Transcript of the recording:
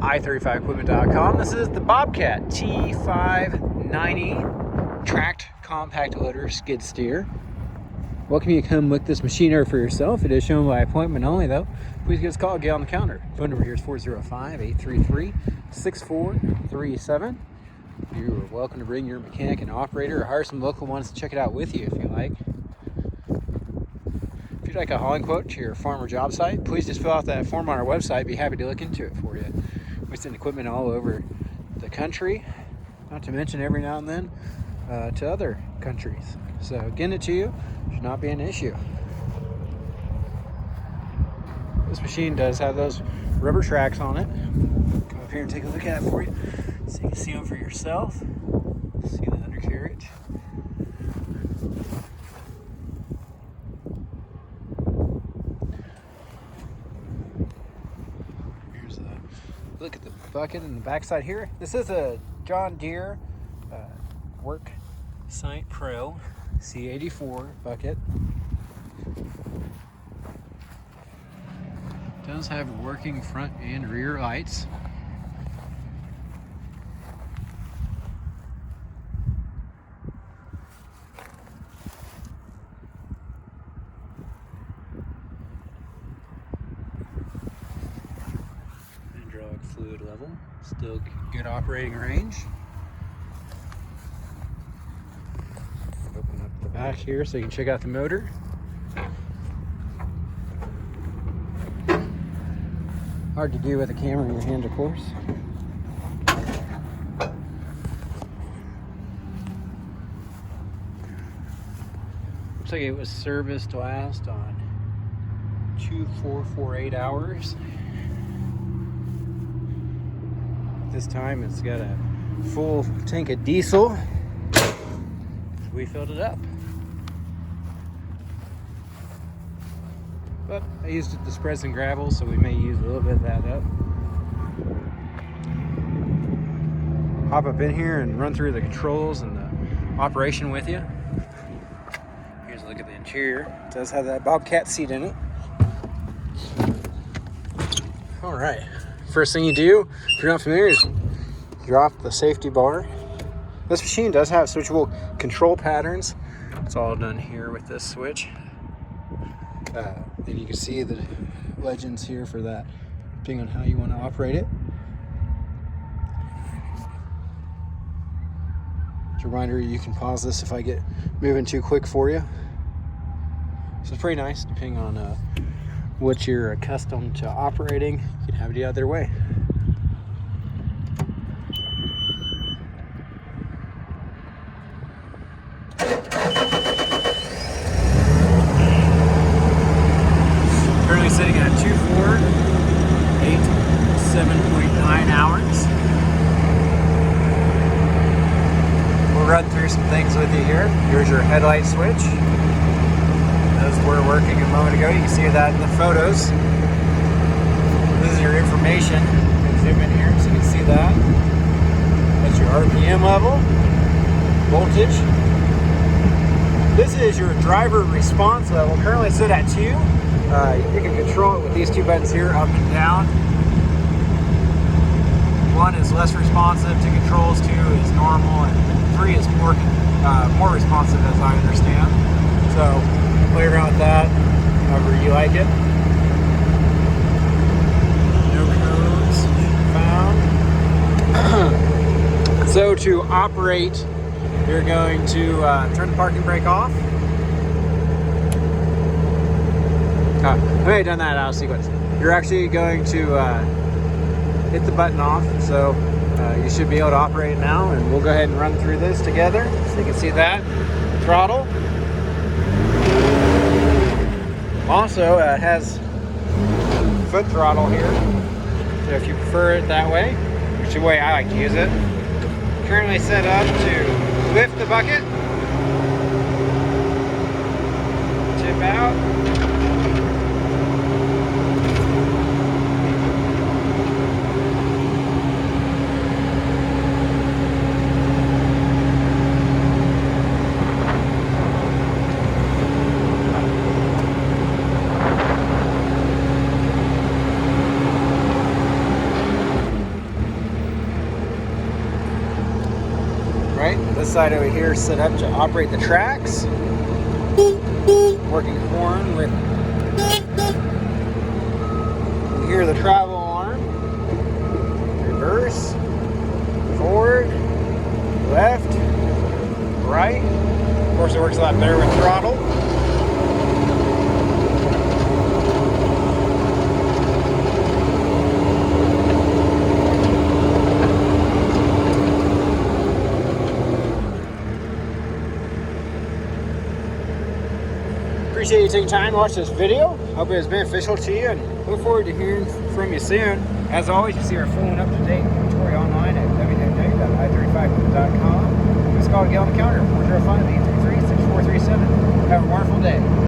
i35equipment.com. This is the Bobcat T590 tracked compact loader skid steer. Welcome you to come look this machine over for yourself. It is shown by appointment only though. Please give us a call, get on the counter. Phone number here is 405-833-6437. You're welcome to bring your mechanic and operator or hire some local ones to check it out with you if you like. If you'd like a hauling quote to your farm or job site, please just fill out that form on our website. Be happy to look into it for you. We send equipment all over the country, not to mention every now and then to other countries. So getting it to you should not be an issue. This machine does have those rubber tracks on it. Come up here and take a look at it for you so you can see them for yourself. See the undercarriage. Here's a look at the bucket in the backside here. This is a John Deere Work Site Pro C84 bucket. Does have working front and rear lights. Hydraulic fluid level, still good operating range. Open up the back here so you can check out the motor. Hard to do with a camera in your hand, of course. Looks like it was serviced last on 2448 hours. This time it's got a full tank of diesel. We filled it up. But I used it to spread some gravel, so we may use a little bit of that up. Hop up in here and run through the controls and the operation with you. Here's a look at the interior. It does have that Bobcat seat in it. All right. First thing you do, if you're not familiar, is drop the safety bar. This machine does have switchable control patterns. It's all done here with this switch. And you can see the legends here for that, depending on how you want to operate it. Just a reminder, you can pause this if I get moving too quick for you. So it's pretty nice, depending on what you're accustomed to operating. You can have it the other way. Sitting at 7.9 hours. We'll run through some things with you here. Here's your headlight switch. Those were working a moment ago. You can see that in the photos. This is your information. Zoom in here so you can see that. That's your RPM level, voltage. This is your driver response level. Currently set at 2. You can control it with these two buttons here, up and down. 1 is less responsive to controls, 2 is normal, and 3 is more responsive as I understand. So play around with that however you like it. No codes found. So to operate, you're going to turn the parking brake off. I may have done that out of sequence. You're actually going to hit the button off, so you should be able to operate it now, and we'll go ahead and run through this together so you can see that. Throttle. Also, it has foot throttle here, so if you prefer it that way, which is the way I like to use it. Currently set up to lift the bucket, tip out, This side over here is set up to operate the tracks. Working horn with, you hear the travel alarm. Reverse, forward, left, right. Of course, it works a lot better with throttle. Appreciate you taking time to watch this video. Hope it was beneficial to you, and look forward to hearing from you soon. As always, you see our full and up-to-date inventory online at www.i35.com. Just call or get on the counter, 405-833-6437. Have a wonderful day.